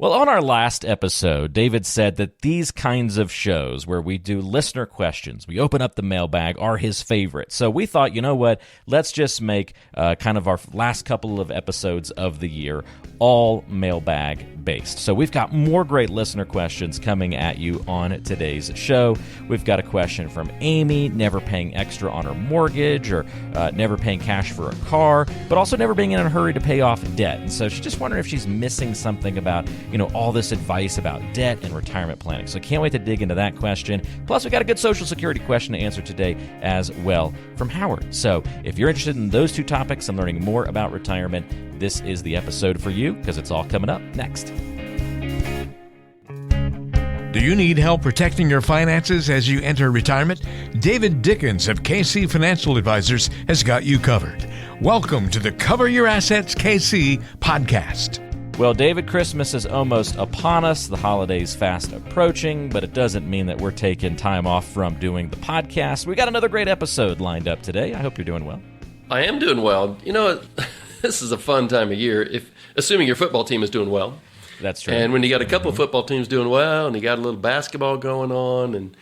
Well, on our last episode, David said that these kinds of shows where we do listener questions, we open up the mailbag, are his favorite. So we thought, you know what, let's just make kind of our last couple of episodes of the year all mailbag based. So we've got more great listener questions coming at you on today's show. We've got a question from Amy, never paying extra on her mortgage or never paying cash for a car, but also never being in a hurry to pay off debt. And so she's just wondering if she's missing something about all this advice about debt and retirement planning. So can't wait to dig into that question. Plus, we got a good Social Security question to answer today as well from Howard. So if you're interested in those two topics and learning more about retirement, this is the episode for you because it's all coming up next. Do you need help protecting your finances as you enter retirement? David Dickens of KC Financial Advisors has got you covered. Welcome to the Cover Your Assets KC podcast. Well, David, Christmas is almost upon us. The holidays fast approaching, but it doesn't mean that we're taking time off from doing the podcast. We got another great episode lined up today. I hope you're doing well. I am doing well. This is a fun time of year, assuming your football team is doing well. That's true. And when you got a couple of football teams doing well, and you got a little basketball going on, and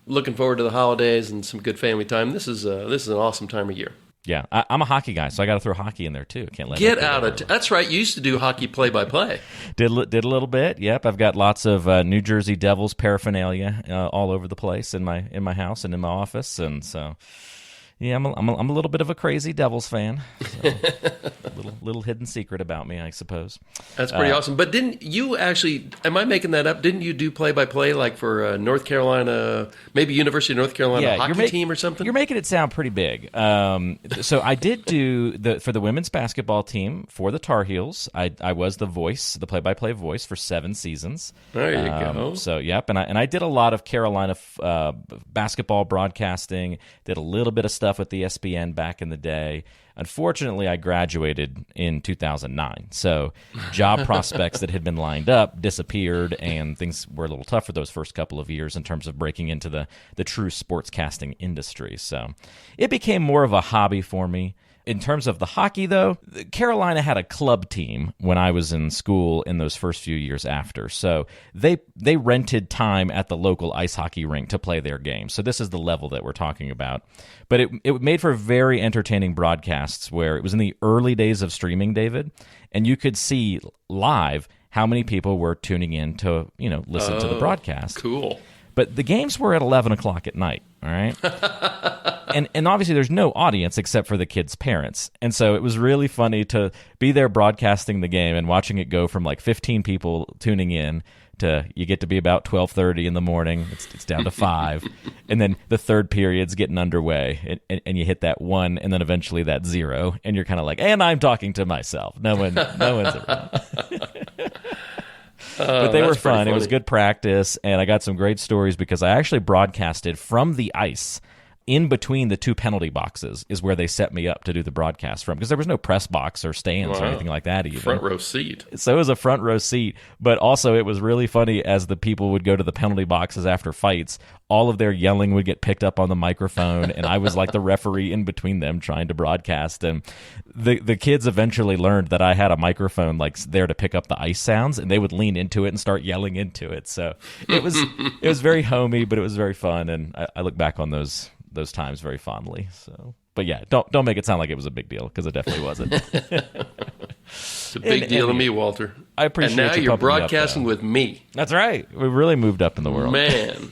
looking forward to the holidays and some good family time, this is an awesome time of year. Yeah, I'm a hockey guy, so I got to throw hockey in there too. Can't let get out of. That's right. You used to do hockey play-by-play. Did a little bit. Yep, I've got lots of New Jersey Devils paraphernalia all over the place in my house and in my office, and so. Yeah, I'm a little bit of a crazy Devils fan. So little hidden secret about me, I suppose. That's pretty awesome. But didn't you actually? Am I making that up? Didn't you do play-by-play like for North Carolina, maybe University of North Carolina hockey team or something? You're making it sound pretty big. So I did do for the women's basketball team for the Tar Heels. I was the play-by-play voice for 7 seasons. There you go. So yep, and I did a lot of Carolina basketball broadcasting. Did a little bit of stuff with the ESPN back in the day. Unfortunately, I graduated in 2009, so job prospects that had been lined up disappeared, and things were a little tough for those first couple of years in terms of breaking into the true sportscasting industry. So it became more of a hobby for me. In terms of the hockey, though, Carolina had a club team when I was in school in those first few years after. So they rented time at the local ice hockey rink to play their games. So this is the level that we're talking about. But it made for very entertaining broadcasts where it was in the early days of streaming, David, and you could see live how many people were tuning in to listen to the broadcast. Cool. But the games were at 11 o'clock at night, all right? And obviously there's no audience except for the kids' parents. And so it was really funny to be there broadcasting the game and watching it go from like 15 people tuning in to you get to be about 12:30 in the morning. It's down to 5. And then the third period's getting underway. And you hit that 1 and then eventually that 0. And you're kind of like, and I'm talking to myself. No one's around. But they were fun. It was good practice, and I got some great stories because I actually broadcasted from the ice. In between the 2 penalty boxes is where they set me up to do the broadcast from, because there was no press box or stands or anything like that even. Front row seat. So it was a front row seat, but also it was really funny as the people would go to the penalty boxes after fights, all of their yelling would get picked up on the microphone, and I was like the referee in between them trying to broadcast. And the kids eventually learned that I had a microphone like there to pick up the ice sounds, and they would lean into it and start yelling into it. So it was very homey, but it was very fun, and I look back on those times very fondly. So, but yeah, don't make it sound like it was a big deal, because it definitely wasn't. It's a big deal to me, Walter. I appreciate. And now you're broadcasting with me. That's right. We really moved up in the world, man.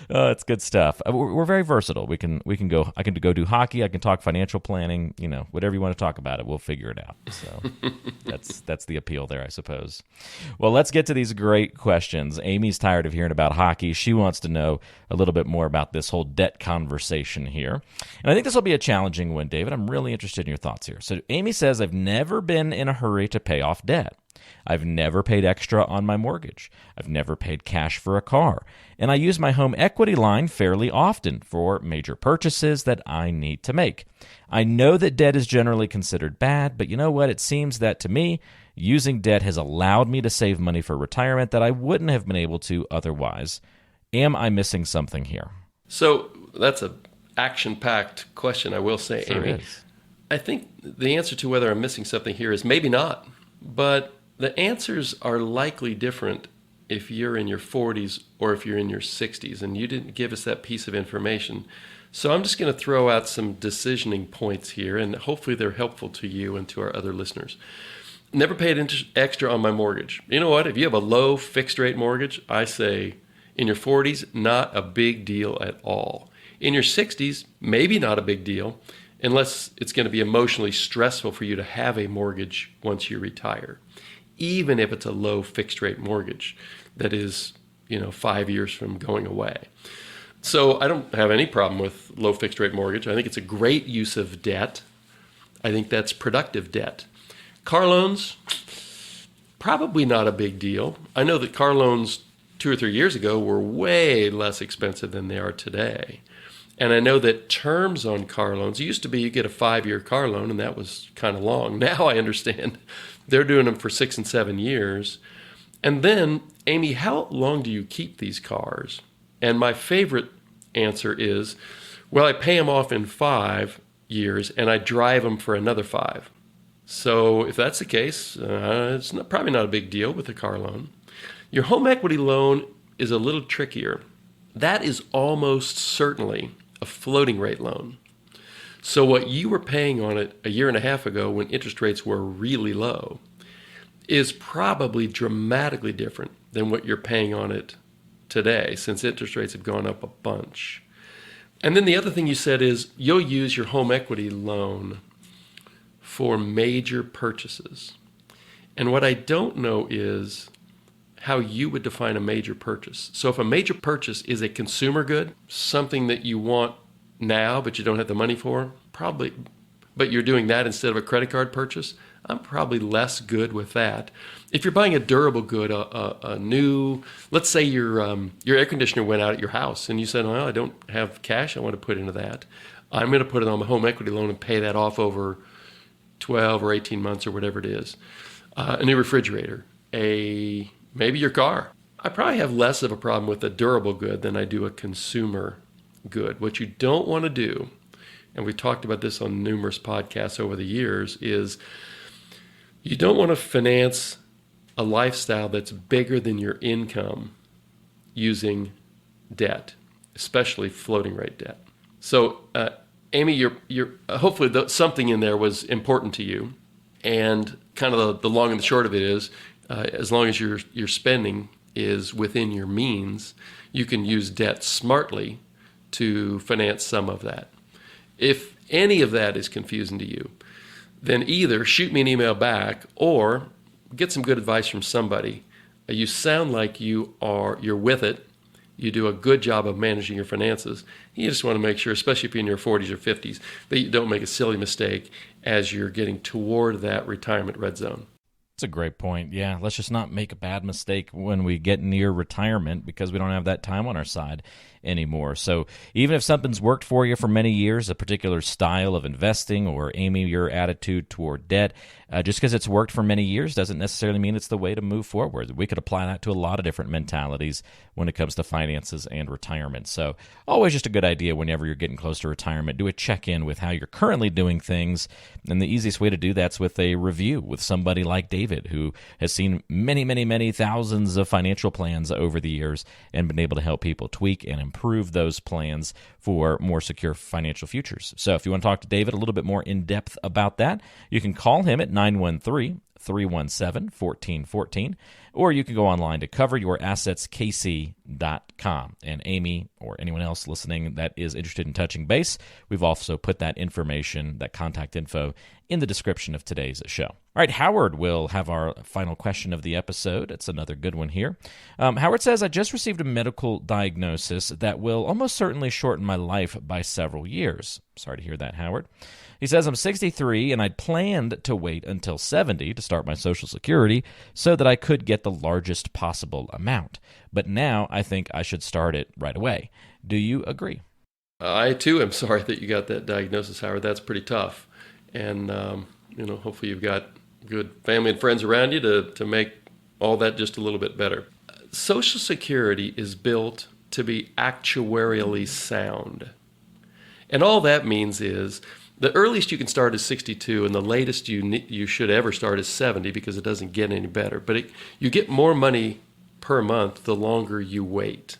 It's good stuff. We're very versatile. We can go. I can go do hockey. I can talk financial planning. Whatever you want to talk about, we'll figure it out. So that's the appeal there, I suppose. Well, let's get to these great questions. Amy's tired of hearing about hockey. She wants to know a little bit more about this whole debt conversation here, and I think this will be a challenging one, David. I'm really interested in your thoughts here. So Amy says, I've never been in a hurry to pay off debt. I've never paid extra on my mortgage. I've never paid cash for a car. And I use my home equity line fairly often for major purchases that I need to make. I know that debt is generally considered bad, but you know what? It seems that to me, using debt has allowed me to save money for retirement that I wouldn't have been able to otherwise. Am I missing something here? So that's an action-packed question, I will say, Sure Amy. is. I think the answer to whether I'm missing something here is maybe not. But The answers are likely different if you're in your 40s or if you're in your 60s, and you didn't give us that piece of information. So I'm just going to throw out some decisioning points here, and hopefully they're helpful to you and to our other listeners. Never paid extra on my mortgage. You know what? If you have a low fixed rate mortgage, I say in your 40s, not a big deal at all. In your 60s, maybe not a big deal, unless it's going to be emotionally stressful for you to have a mortgage once you retire, even if it's a low fixed rate mortgage that is, 5 years from going away. So I don't have any problem with low fixed rate mortgage. I think it's a great use of debt. I think that's productive debt. Car loans, probably not a big deal. I know that car loans 2 or 3 years ago were way less expensive than they are today. And I know that terms on car loans, it used to be you get a 5-year car loan, and that was kind of long. Now I understand they're doing them for 6 and 7 years. And then, Amy, how long do you keep these cars? And my favorite answer is, well, I pay them off in 5 years, and I drive them for another 5. So if that's the case, it's probably not a big deal with a car loan. Your home equity loan is a little trickier. That is almost certainly a floating rate loan. So what you were paying on it a year and a half ago when interest rates were really low is probably dramatically different than what you're paying on it today, since interest rates have gone up a bunch. And then the other thing you said is you'll use your home equity loan for major purchases. And what I don't know is how you would define a major purchase. So if a major purchase is a consumer good, something that you want now but you don't have the money for, probably, but you're doing that instead of a credit card purchase, I'm probably less good with that. If you're buying a durable good, a new, let's say your air conditioner went out at your house and you said, well, I don't have cash I want to put into that. I'm going to put it on my home equity loan and pay that off over 12 or 18 months or whatever it is. A new refrigerator, maybe your car. I probably have less of a problem with a durable good than I do a consumer good. What you don't want to do, and we've talked about this on numerous podcasts over the years, is you don't want to finance a lifestyle that's bigger than your income using debt, especially floating rate debt. So, Amy, you're hopefully something in there was important to you, and kind of the long and the short of it is, as long as your spending is within your means, you can use debt smartly to finance some of that. If any of that is confusing to you, then either shoot me an email back or get some good advice from somebody. You sound like you're with it. You do a good job of managing your finances. You just want to make sure, especially if you're in your 40s or 50s, that you don't make a silly mistake as you're getting toward that retirement red zone. That's a great point. Yeah, let's just not make a bad mistake when we get near retirement because we don't have that time on our side anymore. So even if something's worked for you for many years, a particular style of investing or, Amy, your attitude toward debt, just because it's worked for many years doesn't necessarily mean it's the way to move forward. We could apply that to a lot of different mentalities when it comes to finances and retirement. So always just a good idea whenever you're getting close to retirement, do a check-in with how you're currently doing things. And the easiest way to do that's with a review with somebody like David, who has seen many, many, many thousands of financial plans over the years and been able to help people tweak and improve those plans for more secure financial futures. So if you want to talk to David a little bit more in depth about that, you can call him at 913-317-1414, or you can go online to coveryourassetskc.com. And Amy or anyone else listening that is interested in touching base, we've also put that information, that contact info, in the description of today's show. All right, Howard will have our final question of the episode. It's another good one here. Howard says, I just received a medical diagnosis that will almost certainly shorten my life by several years. Sorry to hear that, Howard. He says, I'm 63 and I'd planned to wait until 70 to start my Social Security so that I could get the largest possible amount. But now I think I should start it right away. Do you agree? I, too, am sorry that you got that diagnosis, Howard. That's pretty tough. And, hopefully you've got good family and friends around you to make all that just a little bit better. Social Security is built to be actuarially sound. And all that means is The earliest you can start is 62, and the latest you should ever start is 70 because it doesn't get any better. But you get more money per month the longer you wait.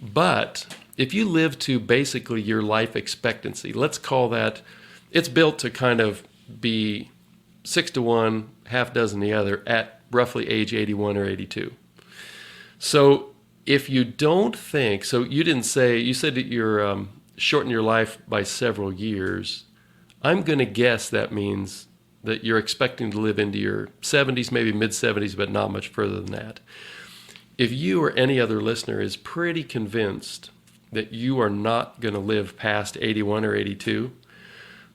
But if you live to basically your life expectancy, let's call that, it's built to kind of be 6 to 1, half dozen the other at roughly age 81 or 82. So if you don't think, so you said that you're shortening your life by several years. I'm going to guess that means that you're expecting to live into your 70s, maybe mid-70s, but not much further than that. If you or any other listener is pretty convinced that you are not going to live past 81 or 82,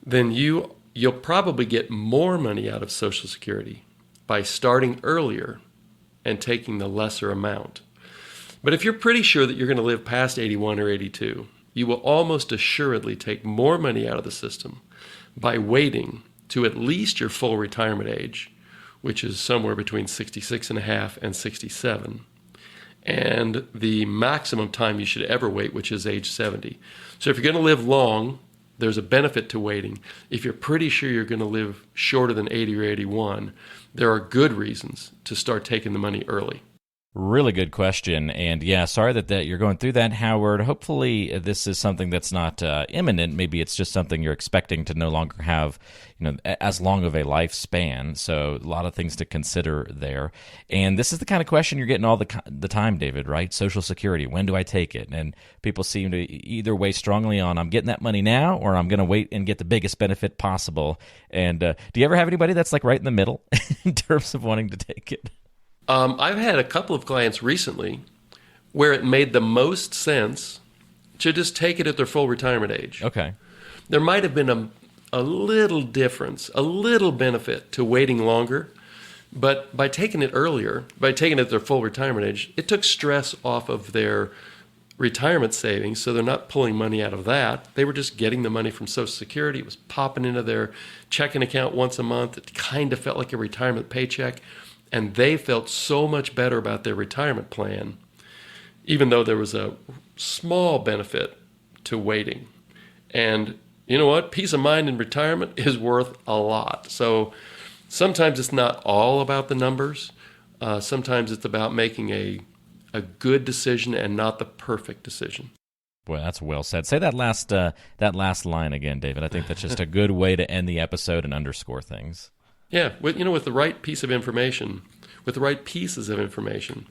then you'll probably get more money out of Social Security by starting earlier and taking the lesser amount. But if you're pretty sure that you're going to live past 81 or 82, you will almost assuredly take more money out of the system by waiting to at least your full retirement age, which is somewhere between 66 and a half and 67, and the maximum time you should ever wait, which is age 70. So if you're going to live long, there's a benefit to waiting. If you're pretty sure you're going to live shorter than 80 or 81, there are good reasons to start taking the money early. Really good question. And yeah, sorry that you're going through that, Howard. Hopefully this is something that's not imminent. Maybe it's just something you're expecting to no longer have, as long of a lifespan. So a lot of things to consider there. And this is the kind of question you're getting all the time, David, right? Social Security, when do I take it? And people seem to either weigh strongly on, I'm getting that money now, or I'm going to wait and get the biggest benefit possible. And do you ever have anybody that's like right in the middle in terms of wanting to take it? I've had a couple of clients recently where it made the most sense to just take it at their full retirement age. Okay. There might have been a little difference, a little benefit to waiting longer, but by taking it earlier, by taking it at their full retirement age, it took stress off of their retirement savings, so they're not pulling money out of that. They were just getting the money from Social Security. It was popping into their checking account once a month. It kind of felt like a retirement paycheck. And they felt so much better about their retirement plan, even though there was a small benefit to waiting. And you know what? Peace of mind in retirement is worth a lot. So sometimes it's not all about the numbers. Sometimes it's about making a good decision and not the perfect decision. Boy, that's well said. Say that last last line again, David. I think that's just a good way to end the episode and underscore things. Yeah, with the right piece of information, with the right pieces of information,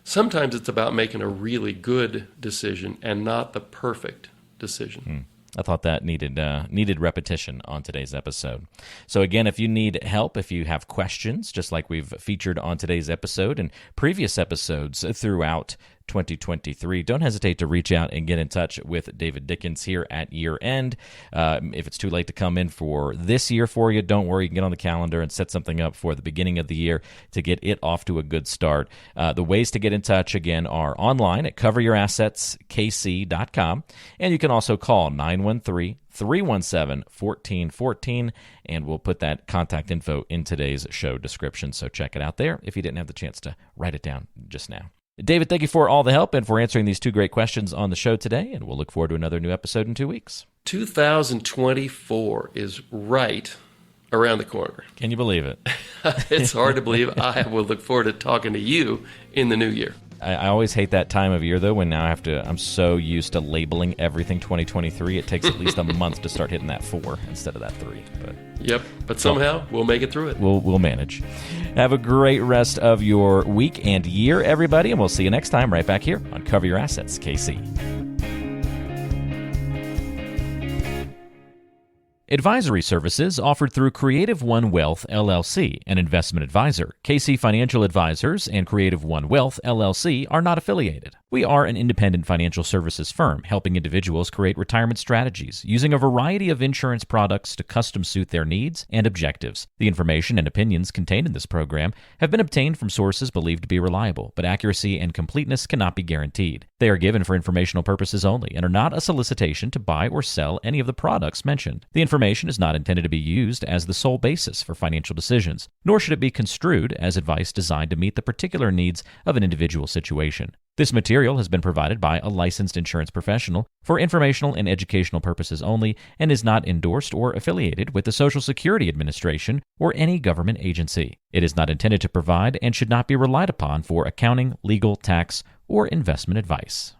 sometimes it's about making a really good decision and not the perfect decision. I thought that needed repetition on today's episode. So again, if you need help, if you have questions, just like we've featured on today's episode and previous episodes throughout 2023, don't hesitate to reach out and get in touch with David Dickens here at year end. If it's too late to come in for this year for you, don't worry. You can get on the calendar and set something up for the beginning of the year to get it off to a good start. The ways to get in touch, again, are online at coveryourassetskc.com, and you can also call 913-317-1414, and we'll put that contact info in today's show description, so check it out there if you didn't have the chance to write it down just now. David, thank you for all the help and for answering these two great questions on the show today, and we'll look forward to another new episode in 2 weeks. 2024 is right around the corner. Can you believe it? It's hard to believe. I will look forward to talking to you in the new year. I always hate that time of year, though, when now I'm so used to labeling everything 2023, it takes at least a month to start hitting that 4 instead of that 3. Yep, but somehow we'll make it through it. We'll manage. Have a great rest of your week and year, everybody, and we'll see you next time right back here on Cover Your Assets, KC. Advisory services offered through Creative One Wealth, LLC, an investment advisor. KC Financial Advisors and Creative One Wealth, LLC are not affiliated. We are an independent financial services firm helping individuals create retirement strategies using a variety of insurance products to custom suit their needs and objectives. The information and opinions contained in this program have been obtained from sources believed to be reliable, but accuracy and completeness cannot be guaranteed. They are given for informational purposes only and are not a solicitation to buy or sell any of the products mentioned. The information is not intended to be used as the sole basis for financial decisions, nor should it be construed as advice designed to meet the particular needs of an individual situation. This material has been provided by a licensed insurance professional for informational and educational purposes only and is not endorsed or affiliated with the Social Security Administration or any government agency. It is not intended to provide and should not be relied upon for accounting, legal, tax, or investment advice.